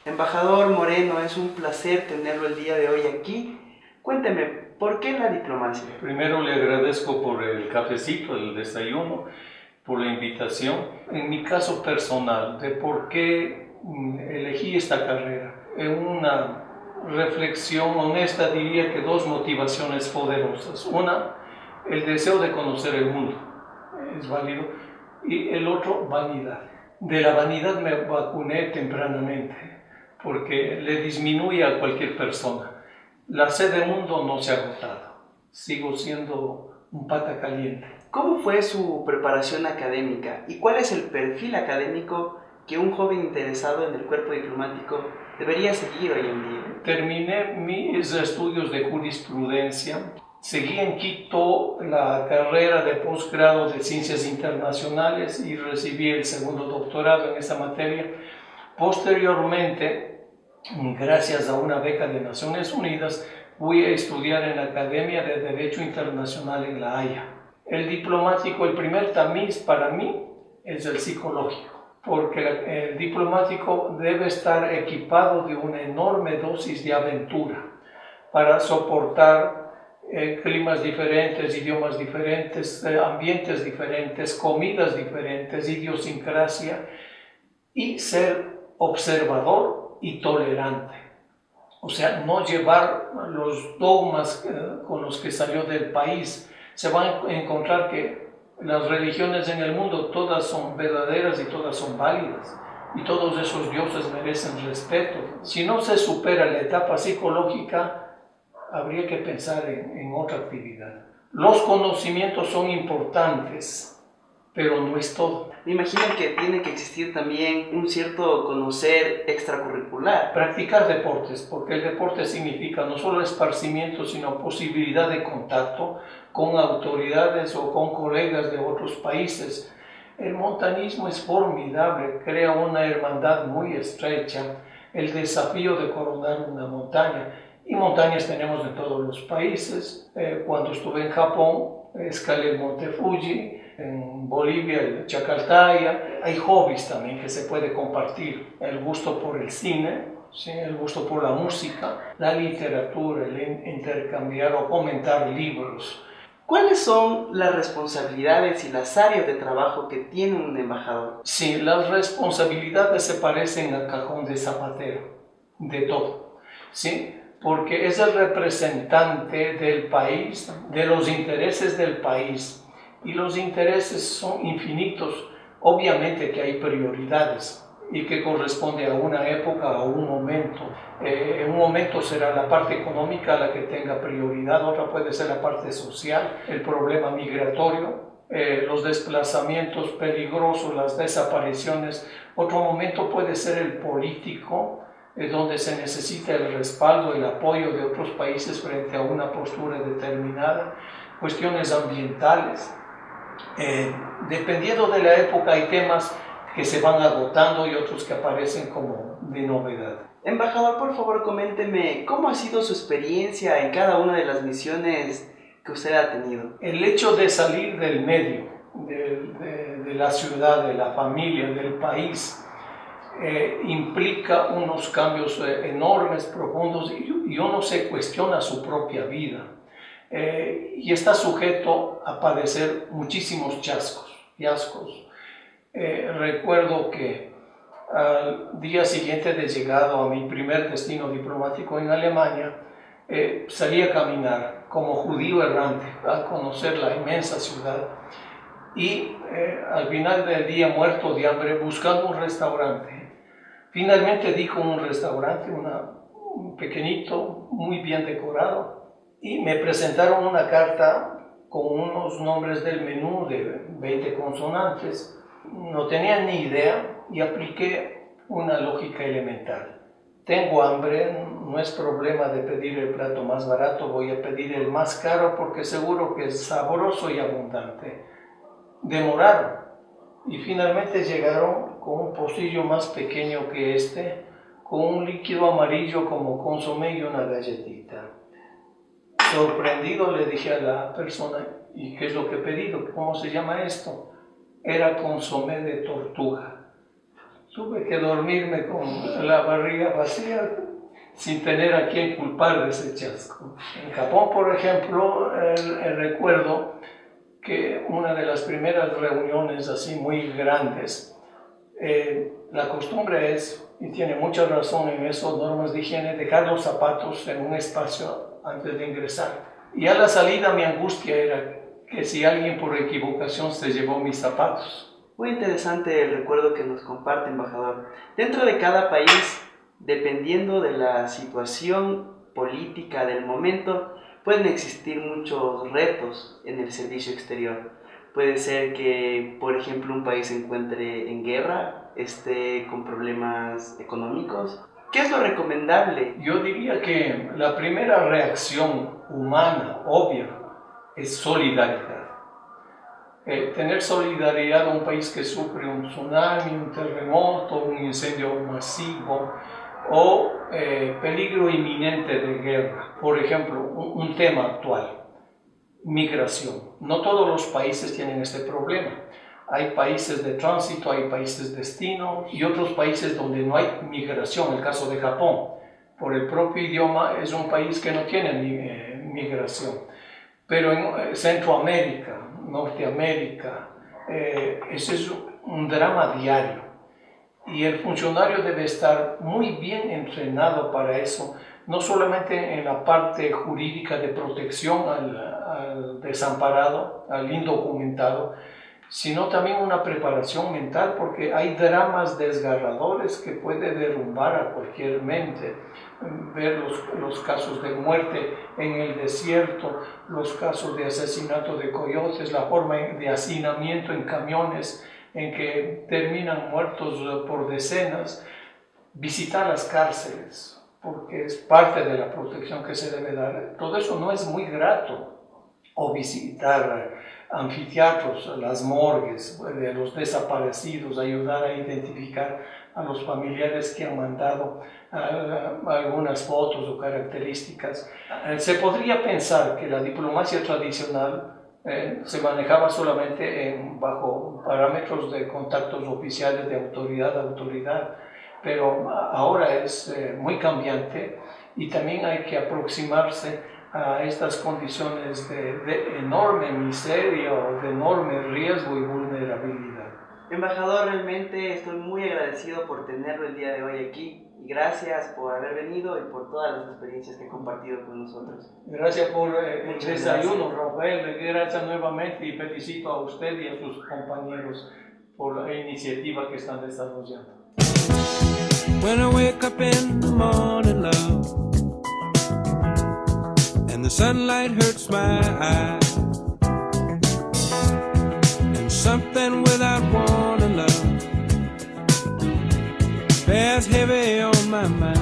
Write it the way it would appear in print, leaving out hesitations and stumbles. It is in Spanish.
Embajador Moreno, es un placer tenerlo el día de hoy aquí. Cuénteme, ¿por qué la diplomacia? Primero le agradezco por el cafecito, el desayuno, por la invitación. En mi caso personal, de por qué elegí esta carrera. En una reflexión honesta diría que dos motivaciones poderosas. Una, el deseo de conocer el mundo, es válido, y el otro, vanidad. De la vanidad me vacuné tempranamente, porque le disminuye a cualquier persona. La sed de mundo no se ha agotado. Sigo siendo un pata caliente. ¿Cómo fue su preparación académica y cuál es el perfil académico que un joven interesado en el cuerpo diplomático debería seguir hoy en día? Terminé mis estudios de jurisprudencia. Seguí en Quito la carrera de posgrado de Ciencias Internacionales y recibí el segundo doctorado en esa materia. Posteriormente, gracias a una beca de Naciones Unidas, fui a estudiar en la Academia de Derecho Internacional en La Haya. El diplomático, el primer tamiz para mí es el psicológico, porque el diplomático debe estar equipado de una enorme dosis de aventura para soportar climas diferentes, idiomas diferentes, ambientes diferentes, comidas diferentes, idiosincrasia, y ser observador y tolerante. O sea, no llevar los dogmas con los que salió del país. Se van a encontrar que las religiones en el mundo todas son verdaderas y todas son válidas. Y todos esos dioses merecen respeto. Si no se supera la etapa psicológica, habría que pensar en otra actividad. Los conocimientos son importantes, pero no es todo. Me imagino que tiene que existir también un cierto conocer extracurricular. Practicar deportes, porque el deporte significa no solo esparcimiento, sino posibilidad de contacto con autoridades o con colegas de otros países. El montañismo es formidable, crea una hermandad muy estrecha, el desafío de coronar una montaña. Y montañas tenemos en todos los países. Cuando estuve en Japón, escalé el Monte Fuji, en Bolivia el Chacaltaya. Hay hobbies también que se puede compartir, el gusto por el cine, ¿sí? El gusto por la música, la literatura, el intercambiar o comentar libros. ¿Cuáles son las responsabilidades y las áreas de trabajo que tiene un embajador? Sí, las responsabilidades se parecen al cajón de zapatero, de todo, ¿sí? Porque es el representante del país, de los intereses del país, y los intereses son infinitos. Obviamente que hay prioridades y que corresponde a una época, a un momento. En un momento será la parte económica la que tenga prioridad, otra puede ser la parte social, el problema migratorio, los desplazamientos peligrosos, las desapariciones. Otro momento puede ser el político, donde se necesita el respaldo, el apoyo de otros países frente a una postura determinada, cuestiones ambientales. Dependiendo de la época hay temas que se van agotando y otros que aparecen como de novedad. Embajador, por favor, coménteme cómo ha sido su experiencia en cada una de las misiones que usted ha tenido. El hecho de salir del medio, de la ciudad, de la familia, del país, implica unos cambios enormes, profundos, y uno se cuestiona su propia vida y está sujeto a padecer muchísimos fiascos. Recuerdo que al día siguiente de llegado a mi primer destino diplomático en Alemania, salí a caminar como judío errante a conocer la inmensa ciudad y al final del día, muerto de hambre, buscando un restaurante. Finalmente di con un restaurante, un pequeñito, muy bien decorado, y me presentaron una carta con unos nombres del menú de 20 consonantes. No tenía ni idea y apliqué una lógica elemental. Tengo hambre, no es problema de pedir el plato más barato, voy a pedir el más caro porque seguro que es sabroso y abundante. Demoraron y finalmente llegaron con un pocillo más pequeño que este, con un líquido amarillo como consomé y una galletita. Sorprendido le dije a la persona, ¿y qué es lo que he pedido? ¿Cómo se llama esto? Era consomé de tortuga. Tuve que dormirme con la barriga vacía sin tener a quien culpar de ese chasco. En Japón, por ejemplo, recuerdo que una de las primeras reuniones así muy grandes, la costumbre es, y tiene mucha razón en eso, normas de higiene, dejar los zapatos en un espacio antes de ingresar. Y a la salida mi angustia era que si alguien por equivocación se llevó mis zapatos. Muy interesante el recuerdo que nos comparte, embajador. Dentro de cada país, dependiendo de la situación política del momento, pueden existir muchos retos en el servicio exterior. Puede ser que, por ejemplo, un país se encuentre en guerra, esté con problemas económicos. ¿Qué es lo recomendable? Yo diría que la primera reacción humana, obvia, es solidaridad. Tener solidaridad a un país que sufre un tsunami, un terremoto, un incendio masivo o peligro inminente de guerra. Por ejemplo, un tema actual, migración. No todos los países tienen este problema. Hay países de tránsito, hay países de destino y otros países donde no hay migración. El caso de Japón, por el propio idioma, es un país que no tiene migración. Pero en Centroamérica, Norteamérica, ese es un drama diario. Y el funcionario debe estar muy bien entrenado para eso, no solamente en la parte jurídica de protección al desamparado, al indocumentado, sino también una preparación mental, porque hay dramas desgarradores que puede derrumbar a cualquier mente. Ver los casos de muerte en el desierto, los casos de asesinato de coyotes, la forma de hacinamiento en camiones en que terminan muertos por decenas, visitar las cárceles, porque es parte de la protección que se debe dar. Todo eso no es muy grato. O visitar anfiteatros, las morgues de los desaparecidos, ayudar a identificar a los familiares que han mandado algunas fotos o características. Se podría pensar que la diplomacia tradicional se manejaba solamente bajo parámetros de contactos oficiales de autoridad a autoridad, pero ahora es muy cambiante y también hay que aproximarse a estas condiciones de enorme miseria o de enorme riesgo y vulnerabilidad. Embajador, realmente estoy muy agradecido por tenerlo el día de hoy aquí y gracias por haber venido y por todas las experiencias que ha compartido con nosotros. Gracias por el desayuno, Rafael. Gracias nuevamente y felicito a usted y a sus compañeros por la iniciativa que están desarrollando. When I wake up in the morning, love, and the sunlight hurts my eyes, and something without warning, love, bears heavy on my mind.